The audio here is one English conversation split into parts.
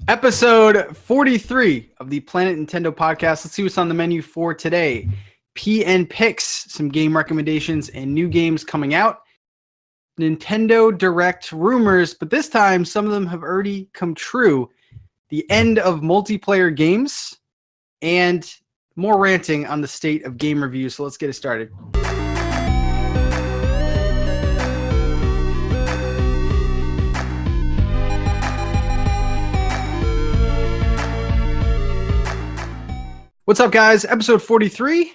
Episode 43 of the Planet Nintendo podcast. Let's see what's on the menu for today. PN Picks, some game recommendations and new games coming out. Nintendo Direct rumors, but this time some of them have already come true. The end of multiplayer games and more ranting on the state of game reviews. So let's get it started. What's up, guys? Episode 43.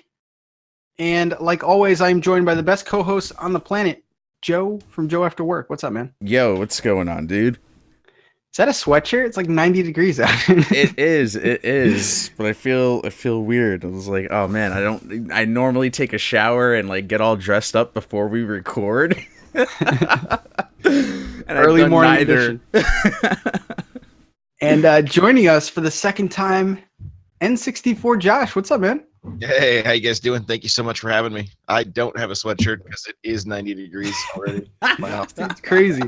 And like always, I'm joined by the best co-host on the planet, Joe from Joe After Work. What's up, man? Yo, what's going on, dude? Is that a sweatshirt? It's like 90 degrees out. It is. But I feel weird. I was like, oh man, I normally take a shower and like get all dressed up before we record. And early morning edition. And joining us for the second time, N64 Josh. What's up, man? Hey, how you guys doing? Thank you so much for having me. I don't have a sweatshirt because it is 90 degrees already. Wow. It's crazy.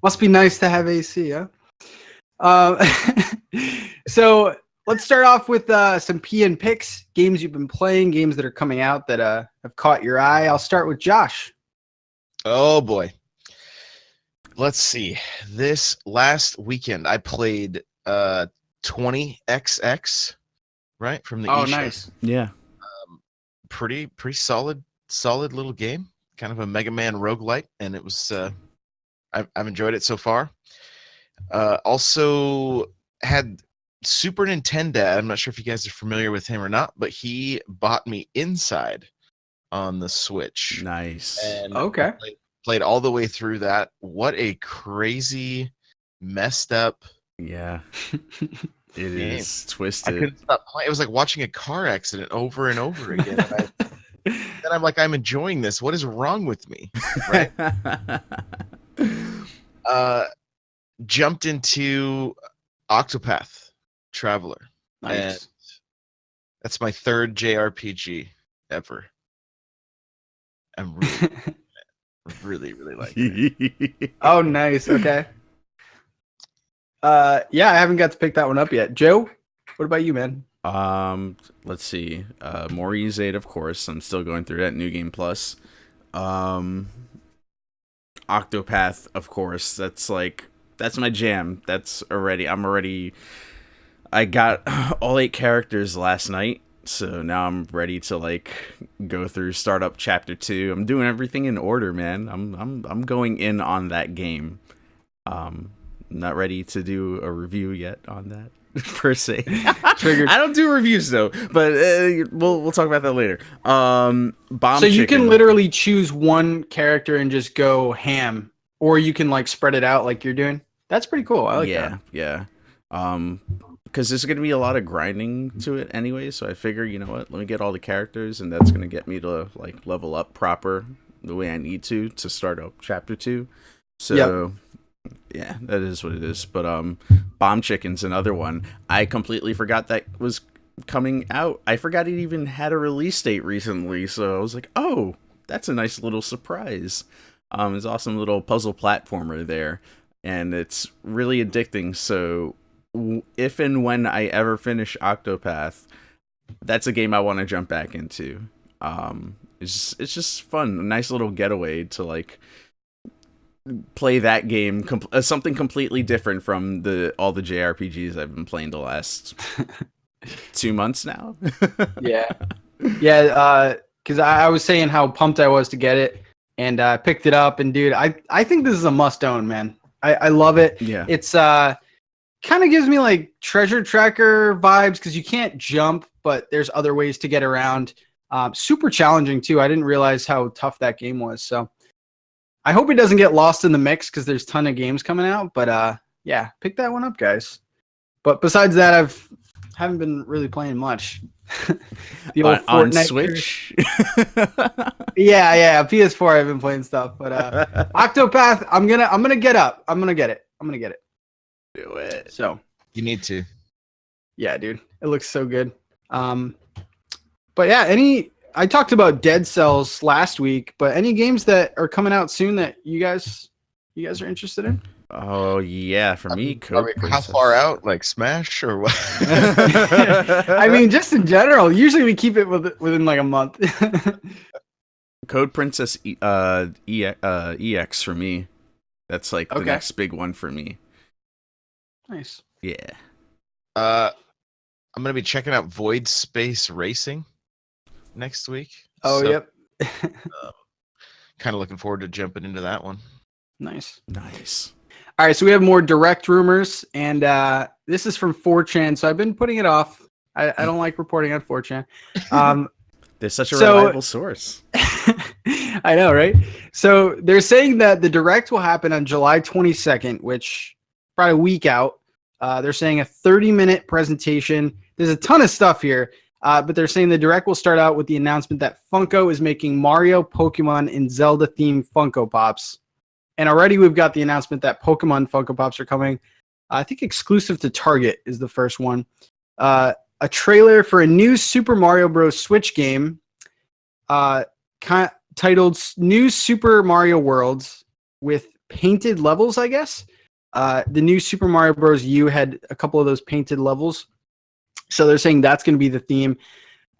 Must be nice to have AC, huh? So let's start off with some PN picks, games you've been playing, games that are coming out that have caught your eye. I'll start with Josh. Oh, boy. Let's see. This last weekend, I played 20XX, right? From the eShop. Nice. Yeah. Pretty solid little game. Kind of a Mega Man roguelite, and it was I've enjoyed it so far. Also had Super Nintendo. I'm not sure if you guys are familiar with him or not, but he bought me Inside on the Switch. Nice. And okay. Played all the way through that. What a crazy, messed up. Yeah. It is twisted. I couldn't stop playing. It was like watching a car accident over and over again. Then I'm like, I'm enjoying this. What is wrong with me? Right? Jumped into Octopath Traveler. Nice. And that's my third JRPG ever. I'm really liking it. Oh, nice. Okay. Yeah, I haven't got to pick that one up yet. Joe, what about you, man? Let's see. Maurice 8, of course. I'm still going through that New Game Plus. Octopath, of course. That's my jam. I got all 8 characters last night, so now I'm ready to like go through start up chapter 2. I'm doing everything in order, man. I'm going in on that game. Not ready to do a review yet on that per se. Triggered. I don't do reviews though, but we'll talk about that later. Bomb. So you can literally choose one character and just go ham, or you can like spread it out like you're doing. That's pretty cool. I like that. Yeah. Because there's gonna be a lot of grinding to it anyway, so I figure, you know what, let me get all the characters, and that's gonna get me to like level up proper the way I need to start up chapter 2. So. Yep. Yeah, that is what it is. But Bomb Chicken's another one. I completely forgot that was coming out. I forgot it even had a release date recently. So I was like, oh, that's a nice little surprise. It's an awesome little puzzle platformer there. And it's really addicting. So if and when I ever finish Octopath, that's a game I want to jump back into. It's just fun. A nice little getaway to like play that game, something completely different from all the JRPGs I've been playing the last 2 months now. Yeah, because I was saying how pumped I was to get it, and I picked it up, and dude, I think this is a must own, man. I love it. Yeah, it's kind of gives me like Treasure Tracker vibes because you can't jump, but there's other ways to get around. Super challenging too. I didn't realize how tough that game was. So I hope it doesn't get lost in the mix because there's a ton of games coming out. But yeah, pick that one up, guys. But besides that, haven't been really playing much. The old on Switch. Yeah, PS4. I've been playing stuff, but Octopath. I'm gonna get up. I'm gonna get it. Do it. So you need to. Yeah, dude, it looks so good. But yeah, I talked about Dead Cells last week, but any games that are coming out soon that you guys are interested in? Oh yeah, for me, Code how Princess. far out? Like Smash or what? I mean, just in general. Usually we keep it within like a month. Code Princess EX for me. That's like the Okay. next big one for me. Nice. Yeah. I'm gonna be checking out Void Space Racing next week. Oh, So, yep. kind of looking forward to jumping into that one. Nice. Nice. All right, so we have more direct rumors, and this is from 4chan. So I've been putting it off. I don't like reporting on 4chan. They're such a So- reliable source. I know, right? So they're saying that the direct will happen on July 22nd, which probably a week out. They're saying a 30-minute presentation. There's a ton of stuff here, but they're saying the direct will start out with the announcement that Funko is making Mario, Pokemon, and Zelda-themed Funko Pops. And already we've got the announcement that Pokemon Funko Pops are coming. I think exclusive to Target is the first one. A trailer for a new Super Mario Bros. Switch game titled New Super Mario Worlds with painted levels, I guess. The new Super Mario Bros. U had a couple of those painted levels. So they're saying that's going to be the theme.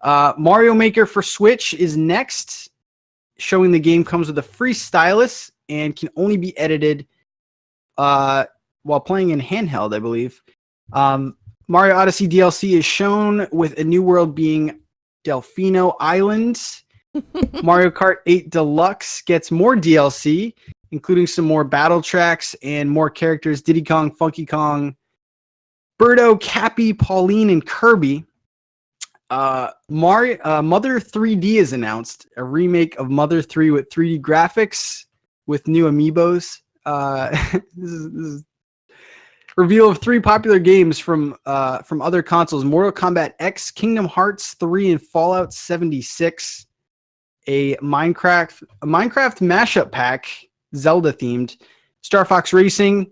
Mario Maker for Switch is next, showing the game comes with a free stylus and can only be edited while playing in handheld, I believe. Mario Odyssey DLC is shown with a new world being Delfino Island. Mario Kart 8 Deluxe gets more DLC, including some more battle tracks and more characters: Diddy Kong, Funky Kong, Birdo, Cappy, Pauline, and Kirby. Mother 3D is announced, a remake of Mother 3 with 3D graphics with new amiibos. This is reveal of 3 popular games from other consoles: Mortal Kombat X, Kingdom Hearts 3, and Fallout 76. A Minecraft mashup pack, Zelda themed, Star Fox Racing,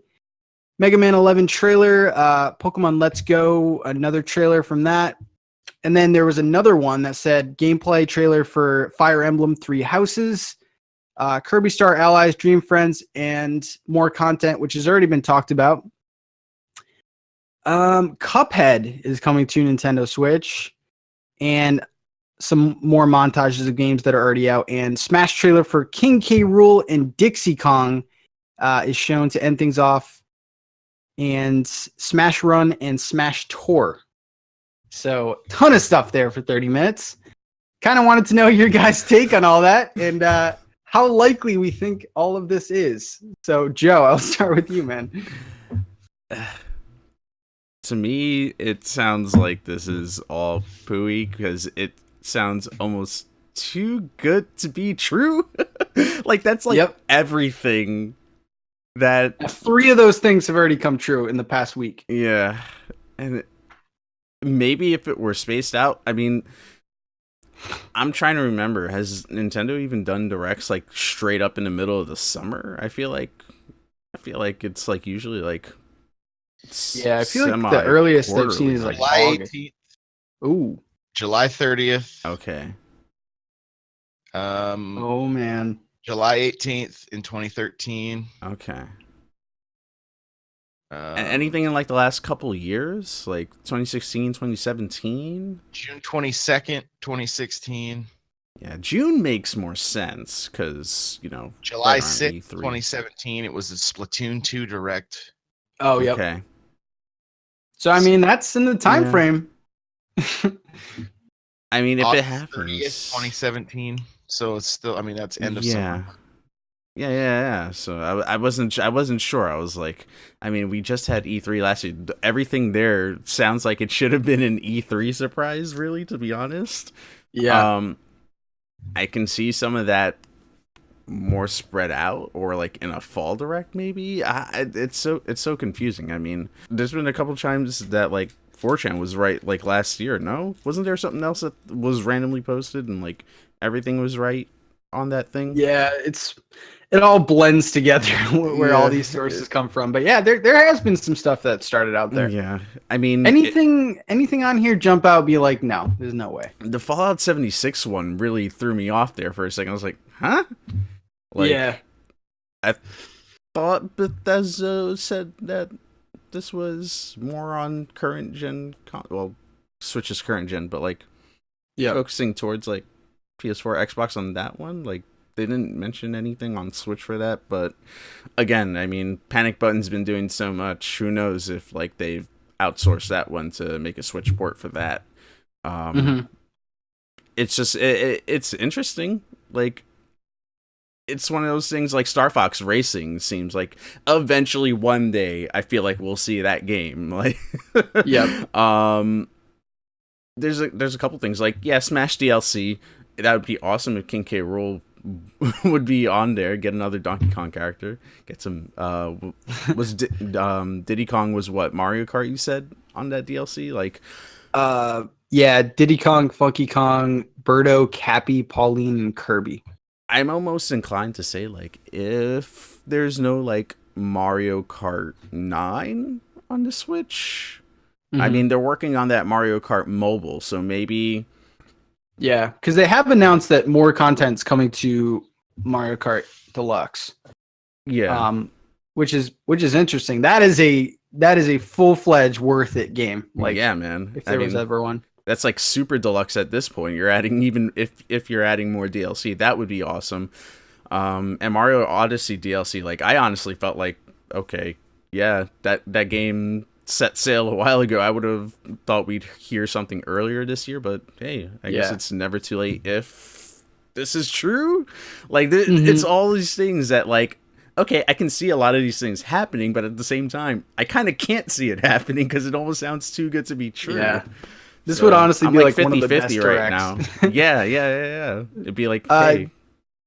Mega Man 11 trailer, Pokemon Let's Go, another trailer from that. And then there was another one that said gameplay trailer for Fire Emblem 3 Houses, Kirby Star Allies, Dream Friends, and more content, which has already been talked about. Cuphead is coming to Nintendo Switch, and some more montages of games that are already out. And Smash trailer for King K. Rool and Dixie Kong is shown to end things off, and Smash Run and Smash Tour. So, ton of stuff there for 30 minutes. Kind of wanted to know your guys' take on all that and how likely we think all of this is. So, Joe, I'll start with you, man. To me, it sounds like this is all pooey because it sounds almost too good to be true. Like, that's like Yep. everything that... 3 of those things have already come true in the past week. Yeah. And maybe if it were spaced out, I mean, I'm trying to remember, has Nintendo even done directs like straight up in the middle of the summer? I feel like it's like usually like Yeah, I feel like the earliest they've seen is like July August. 18th, Ooh. July 30th, Okay. Oh, man. July 18th in 2013. Okay. Anything in like the last couple years, like 2016, 2017? June 22nd, 2016. Yeah, June makes more sense because, you know, July right around 6th, E3. 2017. It was a Splatoon 2 direct. Oh, yep. Okay. So, I mean, that's in the time Yeah. frame. I mean, if August it happens, 30th, 2017. So it's still, I mean, that's end of yeah. summer. Yeah. So I wasn't sure. I was like, I mean, we just had E3 last year. Everything there sounds like it should have been an E3 surprise, really, to be honest. Yeah. I can see some of that more spread out, or like in a fall direct, maybe. It's so confusing. I mean, there's been a couple times that like 4chan was right, like last year. No, wasn't there something else that was randomly posted and like everything was right on that thing? Yeah, it all blends together where all Yeah. these sources come from. But yeah, there has been some stuff that started out there. Yeah, I mean, Anything on here jump out, be like, no, there's no way. the Fallout 76 one really threw me off there for a second. I was like, huh? Like, Yeah. I thought Bethesda said that this was more on current gen. Well, Switch is current gen, but like focusing towards like PS4, Xbox on that one. Like they didn't mention anything on Switch for that. But again, I mean, Panic Button's been doing so much. Who knows if like they've outsourced that one to make a Switch port for that. It's just it's interesting. Like it's one of those things like Star Fox Racing seems like eventually one day I feel like we'll see that game. Like there's a couple things like Smash DLC. That would be awesome if King K. Rool would be on there. Get another Donkey Kong character. Get some Diddy Kong was what Mario Kart you said on that DLC? Like Diddy Kong, Funky Kong, Birdo, Cappy, Pauline, and Kirby. I'm almost inclined to say like if there's no like Mario Kart 9 on the Switch. I mean, they're working on that Mario Kart mobile, so maybe. Yeah, because they have announced that more content's coming to Mario Kart Deluxe. Yeah. Which is interesting. That is a full-fledged worth it game. Like, yeah, man. If there was ever one. That's like super deluxe at this point. You're adding even if you're adding more DLC, that would be awesome. And Mario Odyssey DLC, like I honestly felt like okay, yeah, that game set sail a while ago. I would have thought we'd hear something earlier this year, but hey, I guess it's never too late if this is true. Like it's all these things that like okay, I can see a lot of these things happening, but at the same time, I kind of can't see it happening because it almost sounds too good to be true. Yeah. This would honestly be like 50-50 one of the best right now. Yeah. It'd be like, hey,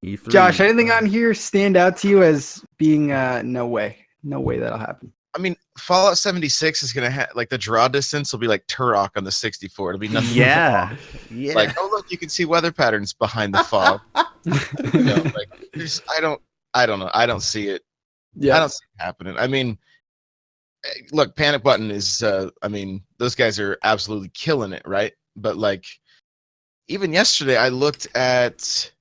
E3. Josh, anything on here stand out to you as being no way that'll happen? I mean, Fallout 76 is gonna have like the draw distance will be like Turok on the 64. It'll be nothing. Yeah. Like, oh look, you can see weather patterns behind the fog. I don't know. I don't see it. Yeah, I don't see it happening. I mean, look, Panic Button is. I mean, those guys are absolutely killing it, right? But like, even yesterday, I looked at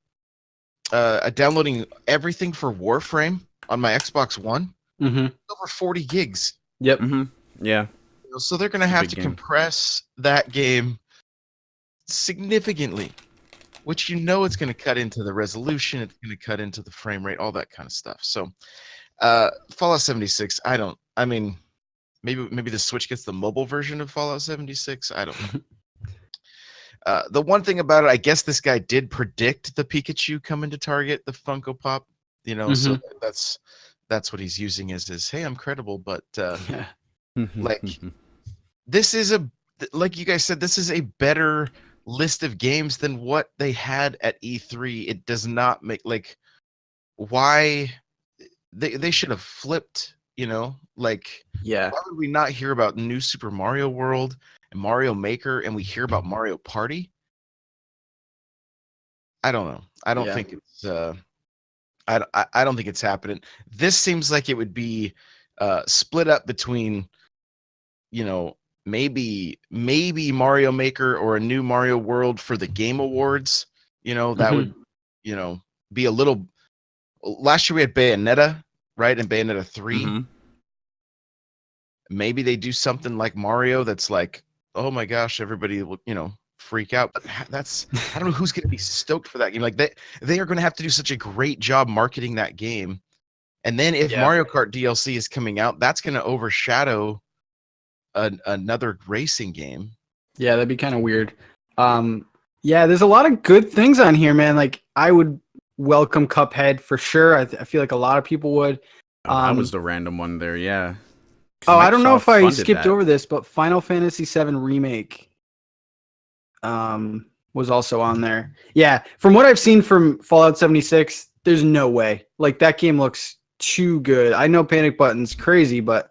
downloading everything for Warframe on my Xbox One. Over 40 gigs. Yep. Yeah. So they're going to have to compress that game significantly, which it's going to cut into the resolution, it's going to cut into the frame rate, all that kind of stuff. So Fallout 76, I mean, maybe the Switch gets the mobile version of Fallout 76. I don't know. The one thing about it, I guess this guy did predict the Pikachu coming to Target, the Funko Pop, so that's what he's using as his, hey, I'm credible, but like this is like you guys said, this is a better list of games than what they had at E3. It does not make like why they should have flipped, like why would we not hear about new Super Mario World and Mario Maker and we hear about Mario Party? I don't know. I don't think it's I don't think it's happening. This seems like it would be split up between, maybe Mario Maker or a new Mario World for the Game Awards. That would, be a little. Last year we had Bayonetta, right, and Bayonetta 3. Maybe they do something like Mario that's like, oh my gosh, everybody will, freak out. But I don't know who's going to be stoked for that game. Like they are going to have to do such a great job marketing that game. And then if Mario Kart DLC is coming out, that's going to overshadow another racing game. Yeah, that'd be kind of weird. There's a lot of good things on here, man. Like I would welcome Cuphead for sure. I feel like a lot of people would. That was the random one there, yeah. I don't know if I skipped over this, but Final Fantasy VII Remake was also on there. Yeah, from what I've seen from Fallout 76, there's no way. Like that game looks too good. I know Panic Button's crazy, but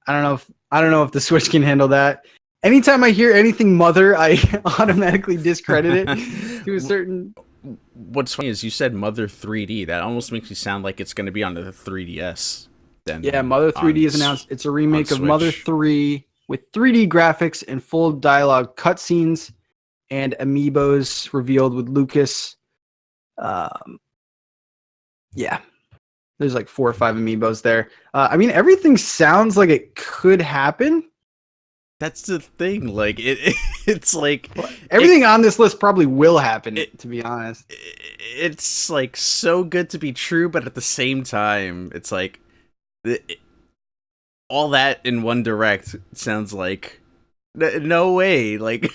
I don't know if the Switch can handle that. Anytime I hear anything Mother, I automatically discredit it to a certain. What's funny is you said Mother 3D. That almost makes me sound like it's going to be on the 3DS. Then Mother 3D is announced. It's a remake of Mother 3 with 3D graphics and full dialogue cutscenes and amiibos revealed with Lucas. There's like 4 or 5 amiibos there. I mean, everything sounds like it could happen. That's the thing. Like it's like Everything on this list probably will happen, to be honest. it's like so good to be true, but at the same time, it's like all that in one direct sounds like no way. Like,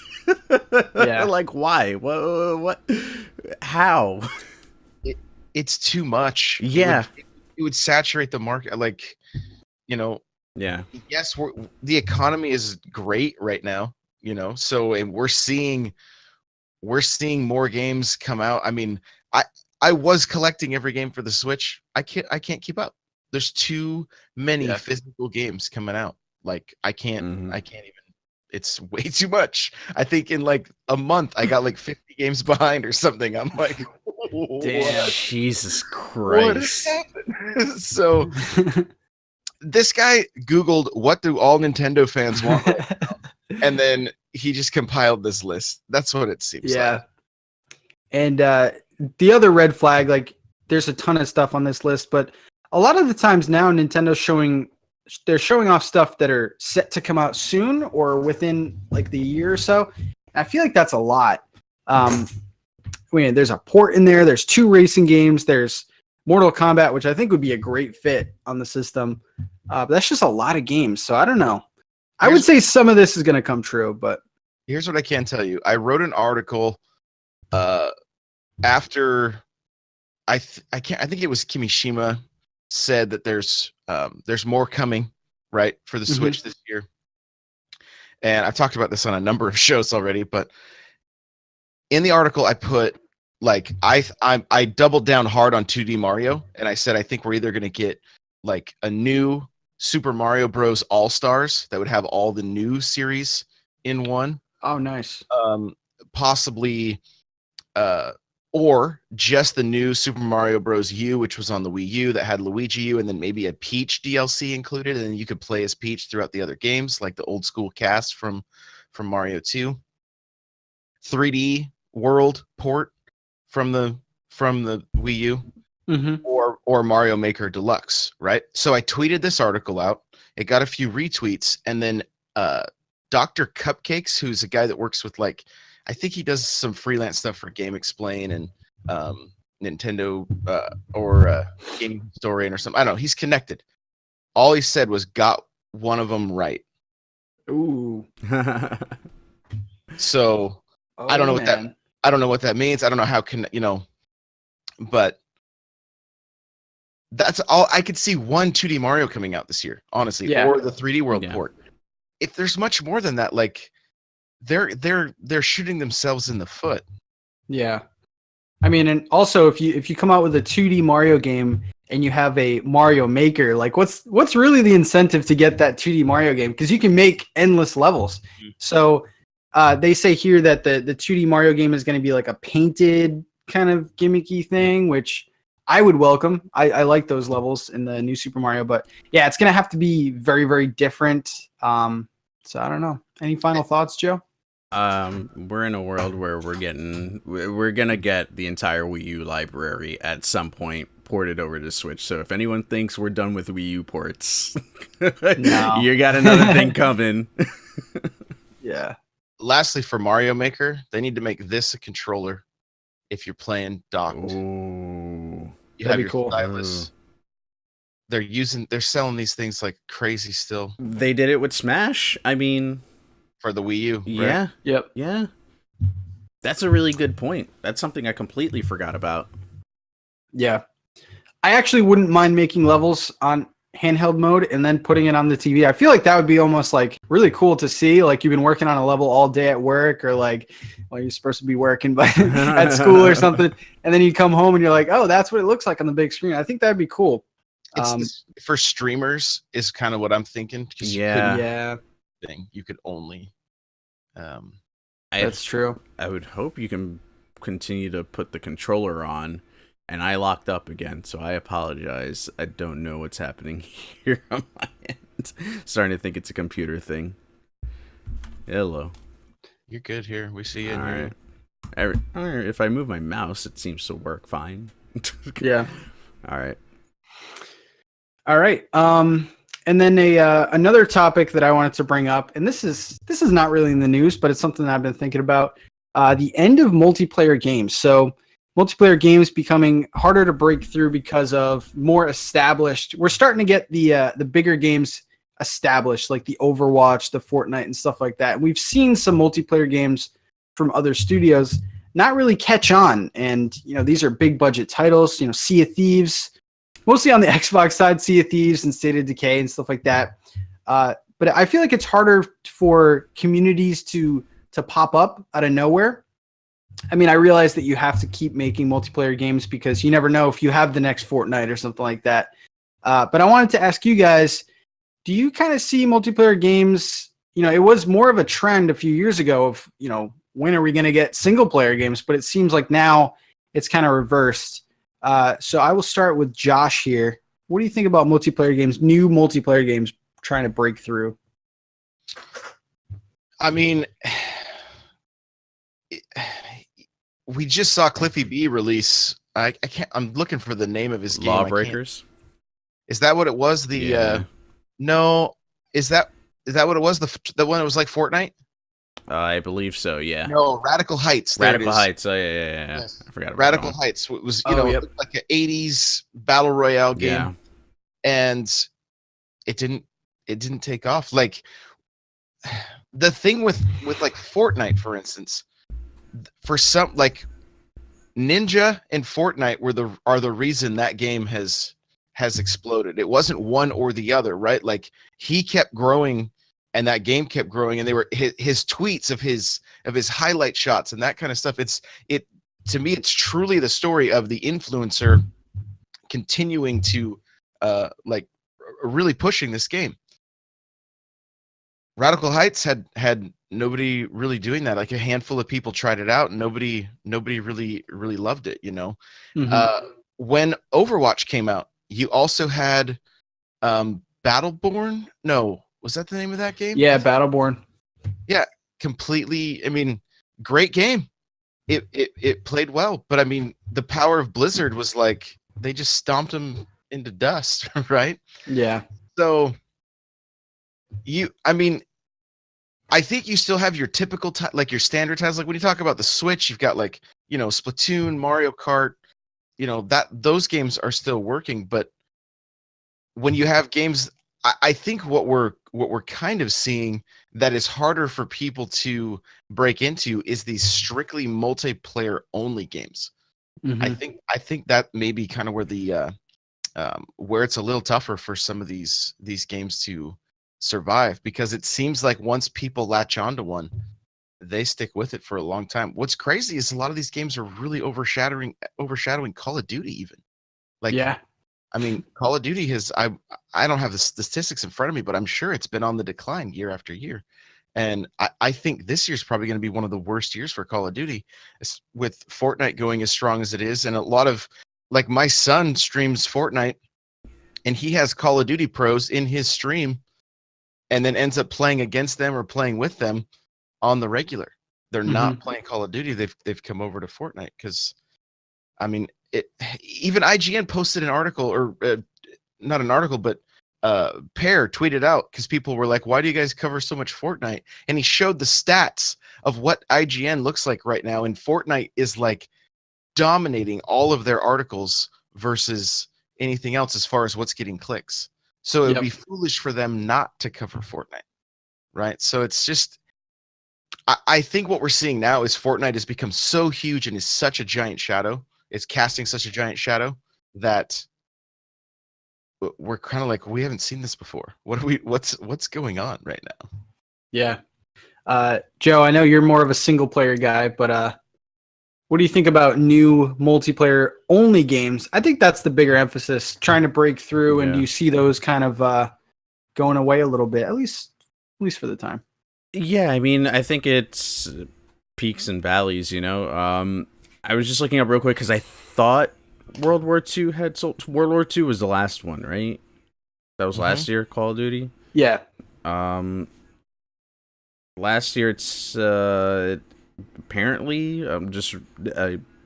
Yeah. like why? What? How? It's too much. Yeah. It would saturate the market. Like, you know, Yeah. yes, the economy is great right now, you know, so and we're seeing more games come out. I mean, I was collecting every game for the Switch. I can't keep up. There's too many physical games coming out. Like I can't even. It's way too much. I think in like a month I got like 50 games behind or something. I'm like, Damn. Jesus Christ. What happened? So this guy Googled what do all Nintendo fans want right now? And then he just compiled this list. That's what it seems like. And the other red flag, like there's a ton of stuff on this list, but a lot of the times now Nintendo's they're showing off stuff that are set to come out soon or within like the year or so. I feel like that's a lot. I mean, there's a port in there. There's 2 racing games. There's Mortal Kombat, which I think would be a great fit on the system. But that's just a lot of games. So I don't know. I would say some of this is going to come true, but here's what I can tell you. I wrote an article after I think it was Kimishima said that there's more coming, right, for the Switch this year. And I've talked about this on a number of shows already, but in the article I put like I doubled down hard on 2D Mario, and I said I think we're either going to get like a new Super Mario Bros. All-Stars that would have all the new series in one. Oh, nice. Possibly or just the new Super Mario Bros. U, which was on the Wii U that had Luigi U, and then maybe a Peach DLC included, and then you could play as Peach throughout the other games, like the old school cast from Mario 2. 3D World port from the Wii U, or Mario Maker Deluxe, right? So I tweeted this article out. It got a few retweets, and then Dr. Cupcakes, who's a guy that works with like, I think he does some freelance stuff for Game Explain and Nintendo or Game Historian or something. I don't know. He's connected. All he said was got one of them right. Ooh. So I don't know what that. I don't know what that means. I don't know how but that's all. I could see one 2D Mario coming out this year, honestly, or the 3D World port. If there's much more than that, like they're shooting themselves in the foot. Yeah. I mean, and also if you come out with a 2D Mario game and you have a Mario Maker, like what's really the incentive to get that 2D Mario game? Because you can make endless levels. So they say here that the 2D Mario game is going to be like a painted kind of gimmicky thing, which I would welcome. I like those levels in the new Super Mario, but yeah, it's going to have to be very, very different. So I don't know. Any final thoughts, Joe? We're in a world where we're gonna get the entire Wii U library at some point ported over to Switch. So if anyone thinks we're done with Wii U ports, no. You got another thing coming. Yeah. Lastly, for Mario Maker, they need to make this a controller. If you're playing docked, Ooh, you have your stylus. They're selling these things like crazy still. They did it with Smash. I mean, for the Wii U, right? Yeah. Yep. Yeah. That's a really good point. That's something I completely forgot about. Yeah. I actually wouldn't mind making levels on handheld mode and then putting it on the TV. I feel like that would be almost like really cool to see. Like you've been working on a level all day at work, or like, well, you're supposed to be working but at school or something. And then you come home and you're like, oh, that's what it looks like on the big screen. I think that'd be cool. For streamers is kind of what I'm thinking. Yeah. You could only that's true. I would hope you can continue to put the controller on, and I locked up again, so I apologize. I don't know what's happening here on my end. Starting to think it's a computer thing. Hello. You're good here. We see it. All right. If I move my mouse, it seems to work fine. Yeah. All right. All right. And then another topic that I wanted to bring up, and this is not really in the news, but it's something that I've been thinking about. The end of multiplayer games. So multiplayer games becoming harder to break through because of more established. We're starting to get the bigger games established, like the Overwatch, the Fortnite, and stuff like that. And we've seen some multiplayer games from other studios not really catch on, and these are big budget titles. Sea of Thieves, mostly on the Xbox side, Sea of Thieves and State of Decay and stuff like that. But I feel like it's harder for communities to pop up out of nowhere. I mean, I realize that you have to keep making multiplayer games because you never know if you have the next Fortnite or something like that. But I wanted to ask you guys, do you kind of see multiplayer games? It was more of a trend a few years ago of, when are we going to get single player games? But it seems like now it's kind of reversed. So I will start with Josh here. What do you think about multiplayer games, new multiplayer games trying to break through? I mean, we just saw Cliffy B release. I can't. I'm looking for the name of his game. Lawbreakers. Is that what it was? No. Is that what it was? The one that was like Fortnite? I believe so. Yeah. No, Radical Heights. Radical Heights. Oh yeah. Yes. I forgot about Radical Heights. It was like an '80s battle royale game, and it didn't take off. Like the thing with like Fortnite, for instance, for some like Ninja and Fortnite are the reason that game has exploded. It wasn't one or the other, right? Like he kept growing and that game kept growing, and they were his tweets of his highlight shots and that kind of stuff. To me, it's truly the story of the influencer continuing to like really pushing this game. Radical Heights had nobody really doing that. Like a handful of people tried it out, and nobody really loved it. Mm-hmm. When Overwatch came out, you also had Battleborn. No, was that the name of that game? Yeah, Battleborn. Yeah, completely. I mean, great game. It played well, but I mean, the power of Blizzard was like they just stomped them into dust, right? Yeah. So I think you still have your typical like your standard titles. Like when you talk about the Switch, you've got like Splatoon, Mario Kart. That those games are still working, but when you have games, I think what we're kind of seeing that is harder for people to break into is these strictly multiplayer only games. Mm-hmm. I think that may be kind of where the where it's a little tougher for some of these games to survive, because it seems like once people latch onto one, they stick with it for a long time. What's crazy is a lot of these games are really overshadowing Call of Duty even. Like, yeah. I mean, Call of Duty has I don't have the statistics in front of me, but I'm sure it's been on the decline year after year. And I think this year's probably going to be one of the worst years for Call of Duty, with Fortnite going as strong as it is. And a lot of, like, my son streams Fortnite, and he has Call of Duty pros in his stream, and then ends up playing against them or playing with them on the regular. They're not playing Call of Duty. They've come over to Fortnite because, I mean, even IGN posted an article, or not an article, but Pear tweeted out, because people were like, why do you guys cover so much Fortnite? And he showed the stats of what IGN looks like right now, and Fortnite is like dominating all of their articles versus anything else as far as what's getting clicks. So it would be foolish for them not to cover Fortnite, right? So it's just, I think what we're seeing now is Fortnite has become so huge and is such a giant shadow. It's casting such a giant shadow that we're kind of like, we haven't seen this before. What's going on right now? Yeah. Joe, I know you're more of a single player guy, but what do you think about new multiplayer only games? I think that's the bigger emphasis, trying to break through, and do you see those kind of going away a little bit, at least for the time? Yeah, I mean, I think it's peaks and valleys, I was just looking up real quick because I thought World War II had sold. World War II was the last one, right? That was last year, Call of Duty? Yeah. Last year, it's apparently,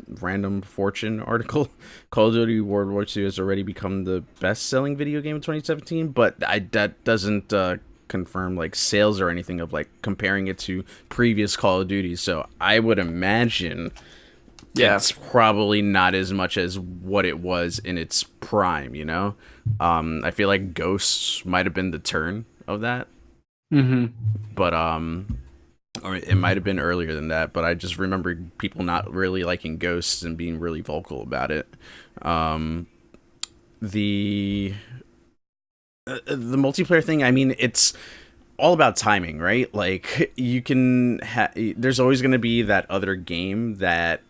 random Fortune article. Call of Duty World War II has already become the best-selling video game in 2017, but that doesn't confirm like sales or anything of like comparing it to previous Call of Duty. So I would imagine it's probably not as much as what it was in its prime. You know, I feel like Ghosts might have been the turn of that, but or it might have been earlier than that, but I just remember people not really liking Ghosts and being really vocal about it. The multiplayer thing, I mean, it's all about timing, right? Like, you can there's always going to be that other game that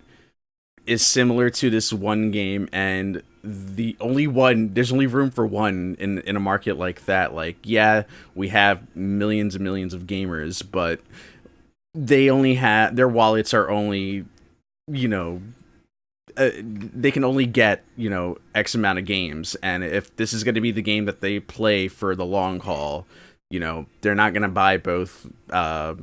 is similar to this one game, and there's only room for one in a market like that. Like, yeah, we have millions and millions of gamers, but they only have, their wallets are only, you know, they can only get, you know, X amount of games, and if this is going to be the game that they play for the long haul, you know, they're not going to buy both oh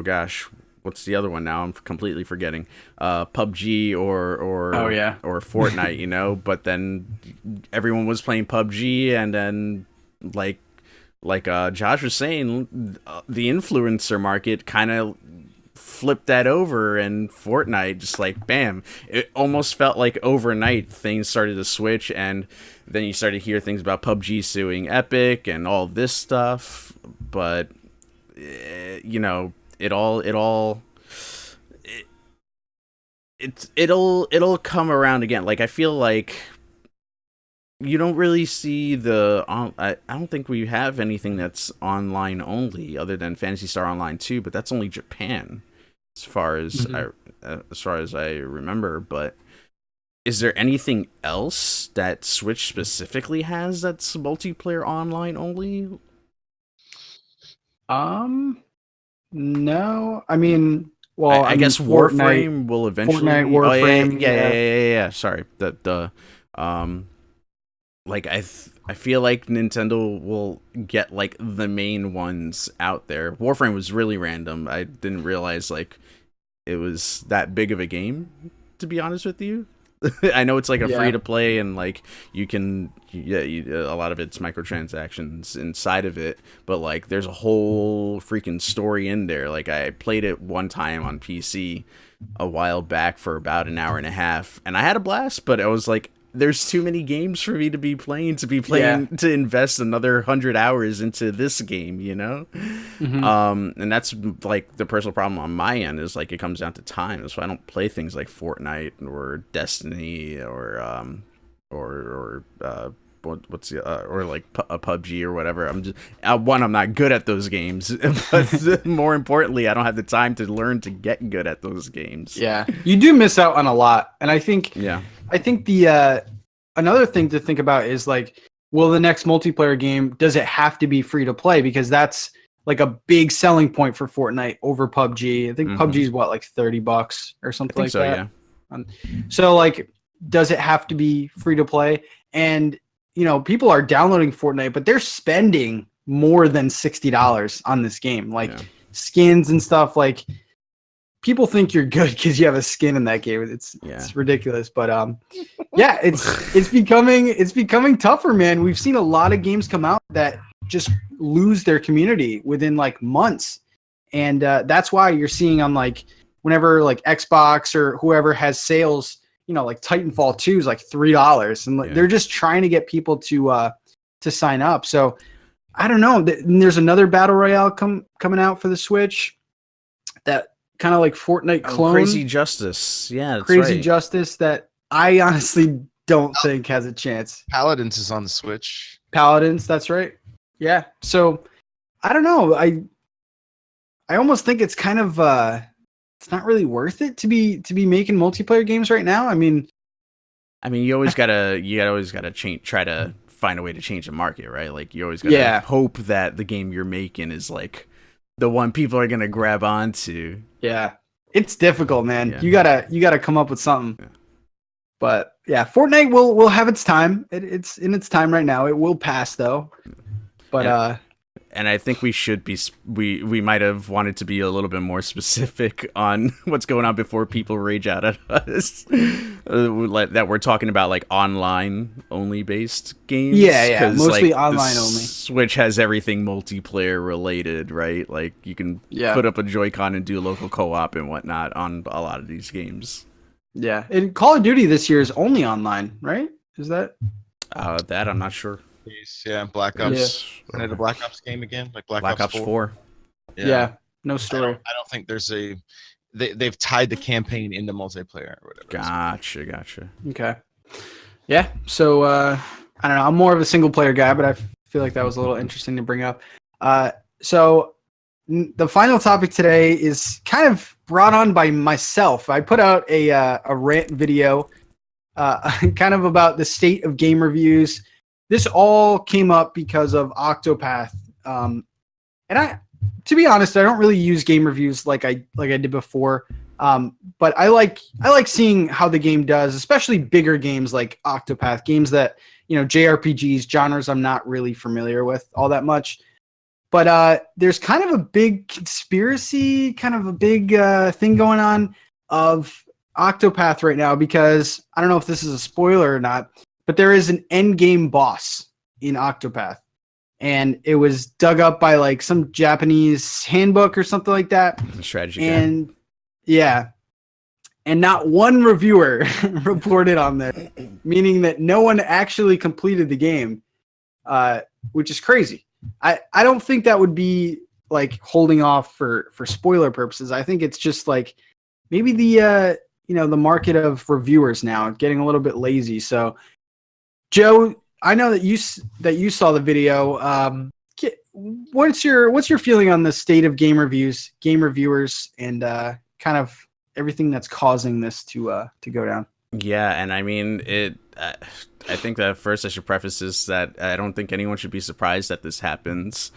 gosh, what's the other one now? I'm completely forgetting. PUBG or Fortnite, you know. But then everyone was playing PUBG, and then like Josh was saying, the influencer market kind of flipped that over, and Fortnite just like bam. It almost felt like overnight things started to switch, and then you started to hear things about PUBG suing Epic and all this stuff. But you know, it'll come around again. Like, I feel like you don't really see I don't think we have anything that's online only other than Phantasy Star Online 2, but that's only Japan as far as I remember. But is there anything else that Switch specifically has that's multiplayer online only? No. I mean, well, I guess Warframe will eventually Fortnite, Warframe. Yeah. Sorry. Like, I feel like Nintendo will get like the main ones out there. Warframe was really random. I didn't realize like it was that big of a game, to be honest with you. I know it's like a free to play, and like you can a lot of it's microtransactions inside of it, but like there's a whole freaking story in there. Like, I played it one time on PC a while back for about an hour and a half, and I had a blast, but I was like, there's too many games for me to be playing to invest another 100 hours into this game, you know? And that's like the personal problem on my end, is like it comes down to time. So I don't play things like Fortnite or Destiny or what's the or like a PUBG or whatever. I'm just I'm not good at those games, but more importantly, I don't have the time to learn to get good at those games. Yeah, you do miss out on a lot, and I think the another thing to think about is like, will the next multiplayer game, does it have to be free to play? Because that's like a big selling point for Fortnite over PUBG. I think PUBG is what, like $30 or something like that. Yeah. So like, does it have to be free to play? And you know, people are downloading Fortnite, but they're spending more than $60 on this game, like skins and stuff. Like, people think you're good because you have a skin in that game. It's ridiculous, but yeah, it's becoming tougher, man. We've seen a lot of games come out that just lose their community within like months, and that's why you're seeing on like whenever like Xbox or whoever has sales, you know, like Titanfall 2 is like $3, and like, they're just trying to get people to sign up. So I don't know. There's another battle royale coming out for the Switch that kind of like Fortnite clone. Crazy Justice. Yeah, that's Crazy right. Justice that I honestly don't think has a chance. Paladins is on the Switch. Paladins, that's right. Yeah. So I don't know. I almost think it's kind of it's not really worth it to be making multiplayer games right now. I mean, you always gotta try to find a way to change the market, right? Like, you always gotta hope that the game you're making is like the one people are gonna grab onto. Yeah, it's difficult, man. You gotta come up with something. Yeah. But yeah, Fortnite will have its time. It's in its time right now. It will pass though. But And I think we should be we might have wanted to be a little bit more specific on what's going on before people rage out at us that we're talking about like online only based games. Yeah, mostly like, online the only. Switch has everything multiplayer related, right? Like you can put up a Joy-Con and do local co-op and whatnot on a lot of these games. Yeah, and Call of Duty this year is only online, right? Is that? That I'm not sure. Yeah, Black Ops. Isn't it a Black Ops game again? Like Black Ops 4? Yeah, no story. I don't think there's a... They've tied the campaign into multiplayer or whatever. Gotcha. Okay. Yeah, so I don't know. I'm more of a single player guy, but I feel like that was a little interesting to bring up. So the final topic today is kind of brought on by myself. I put out a rant video kind of about the state of game reviews. This all came up because of Octopath. And to be honest, I don't really use game reviews like I did before. But I like seeing how the game does, especially bigger games like Octopath, games that, JRPGs, genres I'm not really familiar with all that much. But there's kind of a big conspiracy, kind of a big thing going on of Octopath right now, because I don't know if this is a spoiler or not, but there is an end game boss in Octopath. And it was dug up by like some Japanese handbook or something like that. Strategy and yeah. And not one reviewer reported on there, meaning that no one actually completed the game, which is crazy. I don't think that would be like holding off for spoiler purposes. I think it's just like maybe the the market of reviewers now getting a little bit lazy. So Joe, I know that you saw the video. What's your feeling on the state of game reviews, game reviewers, and kind of everything that's causing this to go down? Yeah, and I mean it. I think that first I should preface this that I don't think anyone should be surprised that this happens,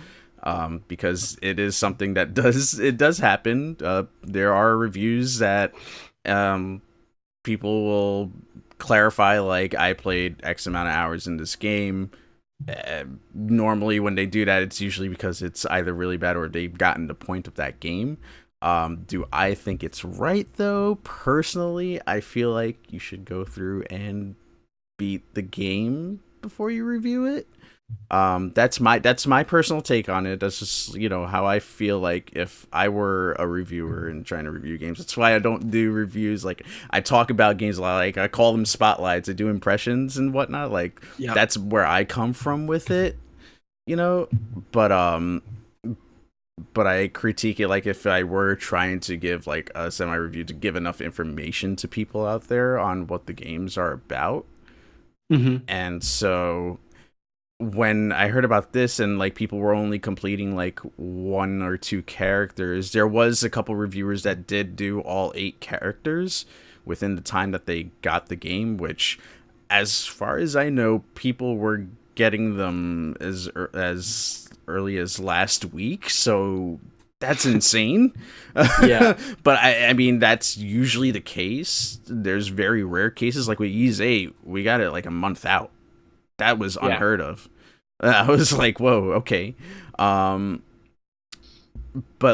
because it is something that does happen. There are reviews that people will clarify like I played X amount of hours in this game. Normally when they do that, it's usually because it's either really bad or they've gotten the point of that game. Do I think it's right though? Personally, I feel like you should go through and beat the game before you review it. That's my personal take on it. That's just, how I feel like if I were a reviewer and trying to review games. That's why I don't do reviews. Like I talk about games a lot. Like I call them spotlights. I do impressions and whatnot. Like That's where I come from with it, but I critique it like if I were trying to give like a semi-review to give enough information to people out there on what the games are about. Mm-hmm. And so when I heard about this and like people were only completing like 1 or 2 characters, there was a couple reviewers that did do all 8 characters within the time that they got the game, which as far as I know, people were getting them as early as last week. So that's insane. Yeah. But I mean, that's usually the case. There's very rare cases like with Ys 8, we got it like a month out. That was unheard of. I was like, whoa, okay. But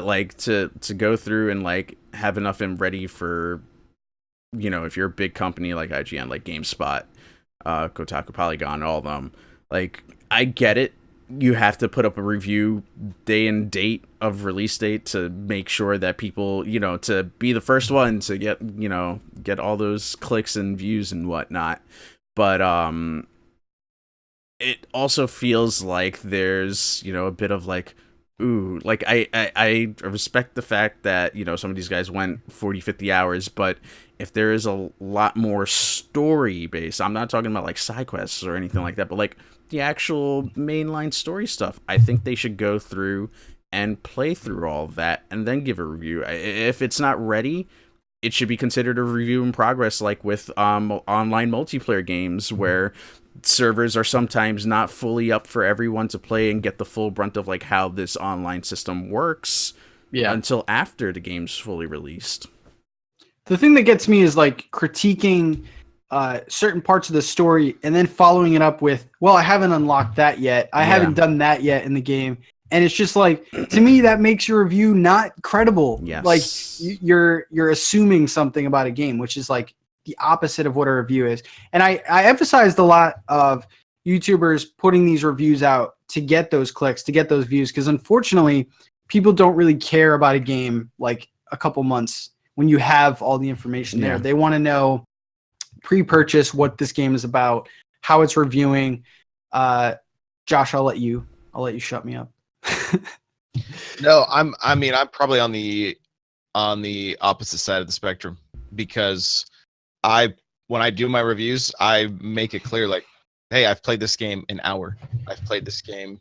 like to go through and like have enough and ready for, if you're a big company like IGN, like GameSpot, Kotaku, Polygon, all of them, like I get it. You have to put up a review day and date of release date to make sure that people, to be the first one to get all those clicks and views and whatnot. But it also feels like there's, a bit of like, ooh, like I respect the fact that, some of these guys went 40, 50 hours, but if there is a lot more story based, I'm not talking about like side quests or anything like that, but like the actual mainline story stuff, I think they should go through and play through all of that and then give a review. If it's not ready, it should be considered a review in progress, like with online multiplayer games where servers are sometimes not fully up for everyone to play and get the full brunt of like how this online system works until after the game's fully released. The thing that gets me is like critiquing certain parts of the story and then following it up with, well, I haven't unlocked that yet. I haven't done that yet in the game. And it's just like, to me, that makes your review not credible. Yes. Like you're assuming something about a game, which is like the opposite of what a review is. And I emphasized a lot of YouTubers putting these reviews out to get those clicks, to get those views, because unfortunately, people don't really care about a game like a couple months when you have all the information there. Yeah. They want to know pre-purchase what this game is about, how it's reviewing. Josh, I'll let you shut me up. No, I'm probably on the opposite side of the spectrum, because when I do my reviews, I make it clear, like, hey, I've played this game an hour. I've played this game,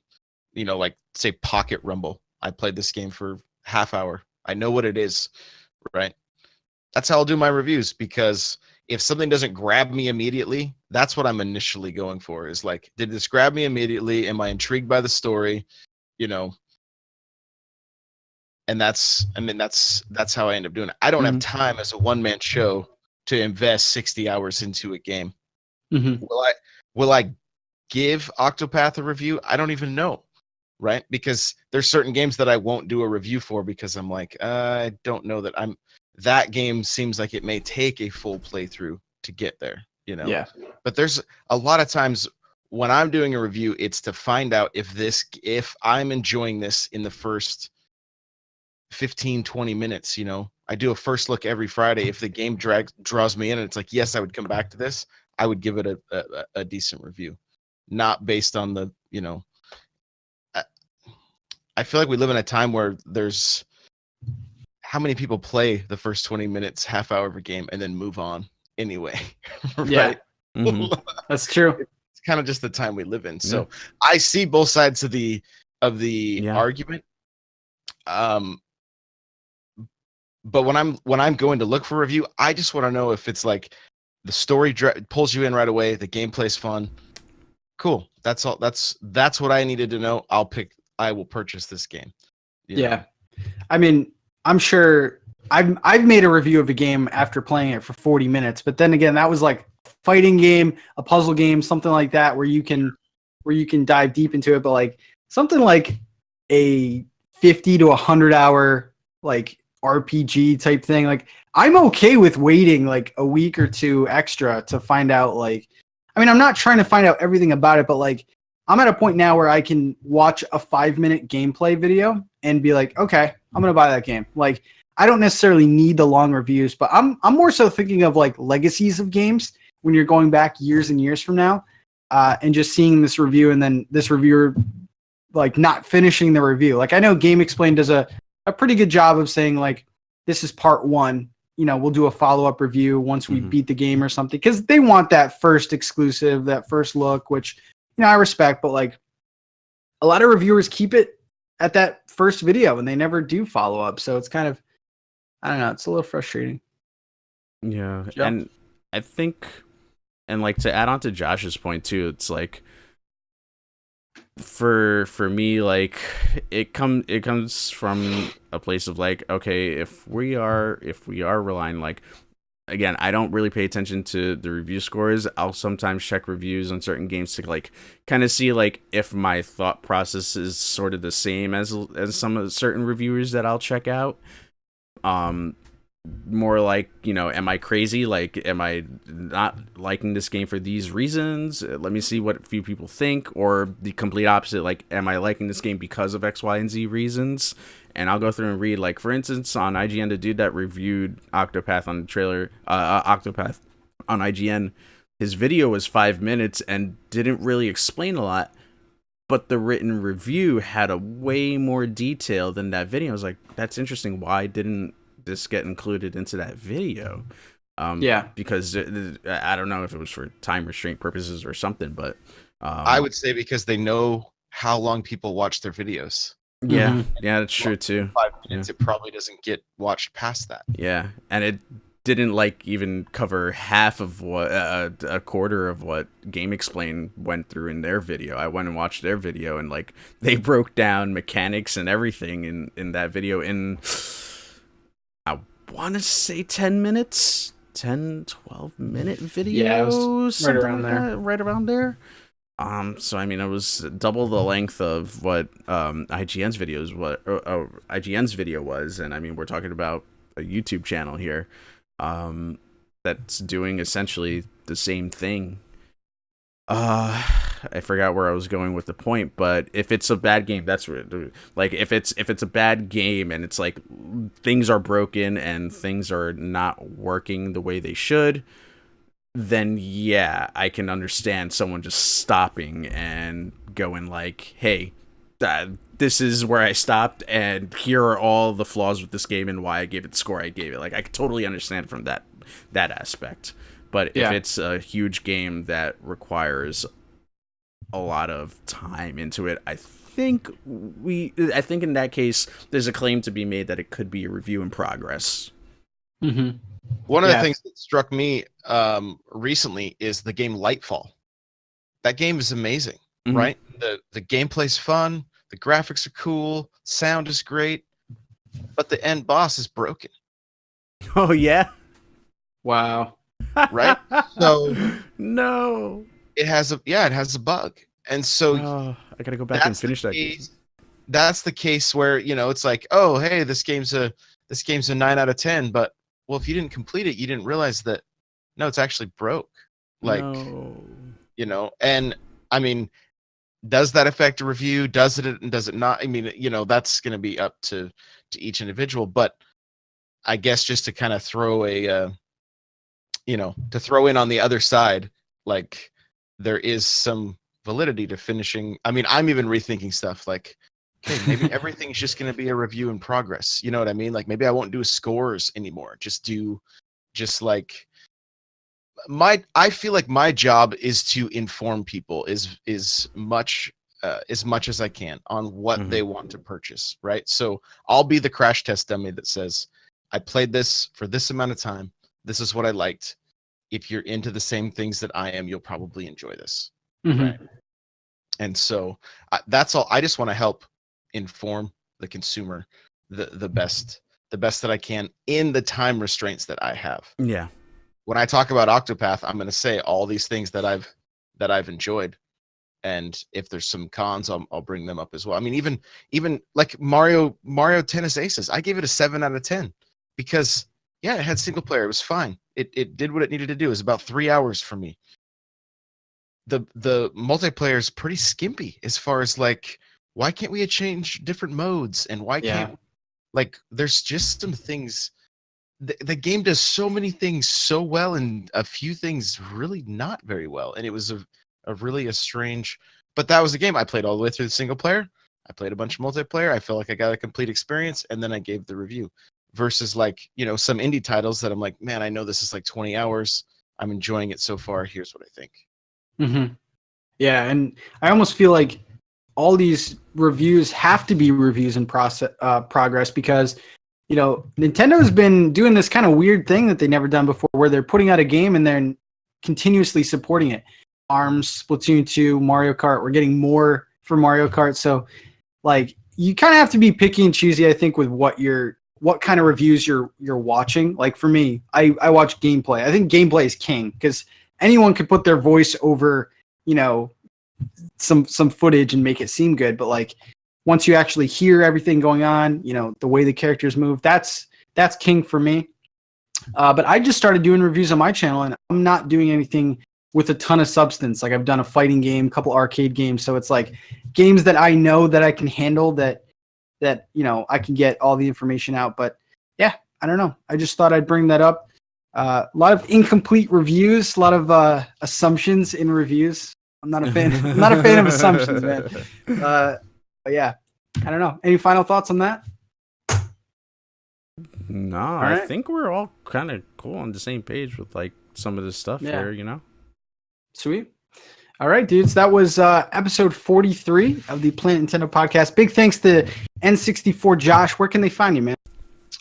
like say Pocket Rumble. I played this game for half hour. I know what it is, right? That's how I'll do my reviews, because if something doesn't grab me immediately, that's what I'm initially going for, is like, did this grab me immediately? Am I intrigued by the story? And that's how I end up doing it. I don't have time as a one-man show to invest 60 hours into a game. Will I give Octopath a review? I don't even know, right? Because there's certain games that I won't do a review for, because I'm like, I don't know that game seems like it may take a full playthrough to get there, Yeah. But there's a lot of times when I'm doing a review, it's to find out if I'm enjoying this in the first 15-20 minutes. I do a first look every Friday. If the game draws me in and it's like, yes, I would come back to this, I would give it a decent review, not based on the I feel like we live in a time where there's how many people play the first 20 minutes, half hour of a game, and then move on anyway. Right? Yeah. That's true. It's kind of just the time we live in. So I see both sides of the argument. But when I'm going to look for a review, I just want to know if it's like the story pulls you in right away, the gameplay's fun. Cool. That's all. That's what I needed to know. I will purchase this game. Yeah. I mean, I'm sure I've made a review of a game after playing it for 40 minutes, but then again, that was like a fighting game, a puzzle game, something like that, where you can dive deep into it. But like something like a 50 to 100 hour like RPG type thing, like I'm okay with waiting like a week or two extra to find out. Like, I mean, I'm not trying to find out everything about it, but like I'm at a point now where I can watch a 5-minute gameplay video and be like, okay, I'm gonna buy that game. Like, I don't necessarily need the long reviews, but I'm more so thinking of like legacies of games when you're going back years and years from now, and just seeing this review and then this reviewer like not finishing the review. Like I know Game Explain does a pretty good job of saying like, this is part 1. We'll do a follow-up review once we beat the game or something, because they want that first exclusive, that first look, which I respect. But like a lot of reviewers keep it at that first video and they never do follow up. So it's kind of, I don't know, it's a little frustrating. Yeah. And I think, and like to add on to Josh's point too, it's like for me, like it comes from a place of like, okay, if we are relying, like, again, I don't really pay attention to the review scores. I'll sometimes check reviews on certain games to like kind of see like if my thought process is sort of the same as some of the certain reviewers that I'll check out. More like, am I crazy? Like, am I not liking this game for these reasons? Let me see what a few people think. Or the complete opposite, like, am I liking this game because of X, Y, and Z reasons? And I'll go through and read, like, for instance, on IGN, the dude that reviewed Octopath on the trailer, Octopath on IGN, his video was 5 minutes and didn't really explain a lot, but the written review had a way more detail than that video. I was like, that's interesting. Why didn't this get included into that video? Because I don't know if it was for time restraint purposes or something, but I would say because they know how long people watch their videos. Yeah, that's true too. 5 minutes, it probably doesn't get watched past that. Yeah, and it didn't like even cover half of what a quarter of what Game Explain went through in their video. I went and watched their video, and like they broke down mechanics and everything in that video in, I want to say 10 minutes, 10, 12 minute videos. Yeah, it was right around there. Right around there. So I mean, it was double the length of what IGN's video was, and I mean, we're talking about a YouTube channel here, that's doing essentially the same thing. I forgot where I was going with the point, but if it's a bad game, that's what like if it's a bad game and it's like things are broken and things are not working the way they should, then yeah, I can understand someone just stopping and going like, "Hey, this is where I stopped, and here are all the flaws with this game and why I gave it the score I gave it." Like, I can totally understand from that aspect. But if it's a huge game that requires a lot of time into it, I think in that case, there's a claim to be made that it could be a review in progress. Mm-hmm. One of the things that struck me recently is the game Lightfall. That game is amazing, right? The gameplay's fun, the graphics are cool, sound is great, but the end boss is broken. Oh yeah? Wow. Right? So no. It has a bug. And so I gotta go back and finish that game. That's the case where, it's like, oh hey, this game's a 9 out of 10, but well, if you didn't complete it, you didn't realize that no, it's actually broke. Like, and I mean, does that affect a review? Does it and does it not? I mean, that's gonna be up to each individual, but I guess just to kind of throw to throw in on the other side, like there is some validity to finishing. I mean, I'm even rethinking stuff like, okay, maybe everything's just going to be a review in progress. You know what I mean? Like maybe I won't do scores anymore. I feel like my job is to inform people as much as I can on what they want to purchase. Right. So I'll be the crash test dummy that says, I played this for this amount of time. This is what I liked. If you're into the same things that I am, you'll probably enjoy this. Right. And so that's all. I just want to help inform the consumer the best that I can in the time restraints that I have. Yeah. When I talk about Octopath, I'm going to say all these things that I've enjoyed. And if there's some cons, I'll bring them up as well. I mean, even like Mario Tennis Aces, I gave it a 7 out of 10 because it had single player. It was fine. It did what it needed to do. It was about 3 hours for me. The multiplayer is pretty skimpy as far as like, why can't we change different modes and why can't like there's just some things. The game does so many things so well and a few things really not very well. And it was a really strange, but that was a game I played all the way through the single player. I played a bunch of multiplayer. I felt like I got a complete experience and then I gave the review. Versus like, some indie titles that I'm like, man, I know this is like 20 hours. I'm enjoying it so far. Here's what I think. Mm-hmm. Yeah, and I almost feel like all these reviews have to be reviews in progress because, Nintendo has been doing this kind of weird thing that they've never done before where they're putting out a game and they're continuously supporting it. ARMS, Splatoon 2, Mario Kart, we're getting more for Mario Kart. So, like, you kind of have to be picky and choosy, I think, with what kind of reviews you're watching. Like for me, I watch gameplay. I think gameplay is king because anyone could put their voice over, some footage and make it seem good. But like once you actually hear everything going on, the way the characters move, that's king for me. But I just started doing reviews on my channel and I'm not doing anything with a ton of substance. Like I've done a fighting game, a couple arcade games. So it's like games that I know that I can handle that I can get all the information out. But yeah, I don't know. I just thought I'd bring that up. A lot of incomplete reviews, a lot of assumptions in reviews. I'm not a fan. I'm not a fan of assumptions, man. But yeah, I don't know. Any final thoughts on that? No, I think we're all kind of cool on the same page with like some of this stuff here, Sweet. All right, dudes. That was episode 43 of the Planet Nintendo podcast. Big thanks to N64 Josh. Where can they find you, man?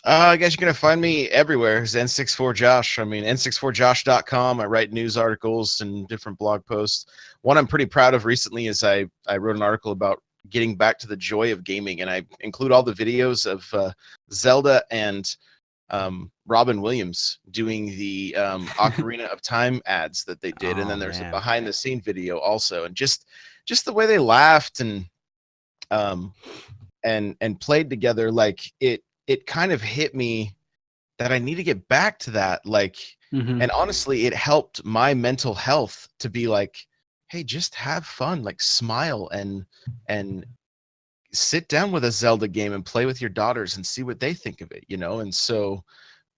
I guess you're going to find me everywhere. It's N64 Josh. I mean, n64josh.com. I write news articles and different blog posts. One I'm pretty proud of recently is I wrote an article about getting back to the joy of gaming, and I include all the videos of Zelda and Robin Williams doing the Ocarina of Time ads that they did, and Oh, then there's man. a behind the scene video also, and just the way they laughed and played together, like it kind of hit me that I need to get back to that, like, and honestly, it helped my mental health to be like, hey, just have fun, like smile and sit down with a Zelda game and play with your daughters and see what they think of it, and so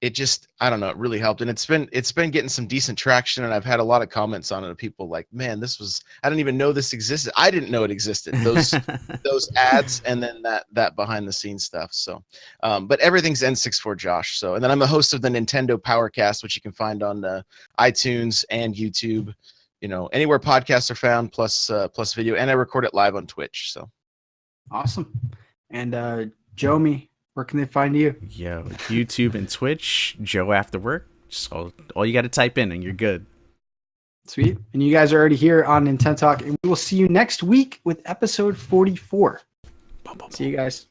it just, I don't know, it really helped, and it's been getting some decent traction, and I've had a lot of comments on it of people like, man, this was, I didn't even know this existed. I didn't know it existed, those ads, and then that behind the scenes stuff. So but everything's N64 Josh. So, and then I'm the host of the Nintendo Powercast, which you can find on iTunes and YouTube, anywhere podcasts are found, plus video, and I record it live on Twitch. So Awesome. And Jomi, where can they find you? Yo, YouTube and Twitch, Joe After Work. Just all you got to type in and you're good. Sweet. And you guys are already here on NintenTalk, and we will see you next week with episode 44. See you guys.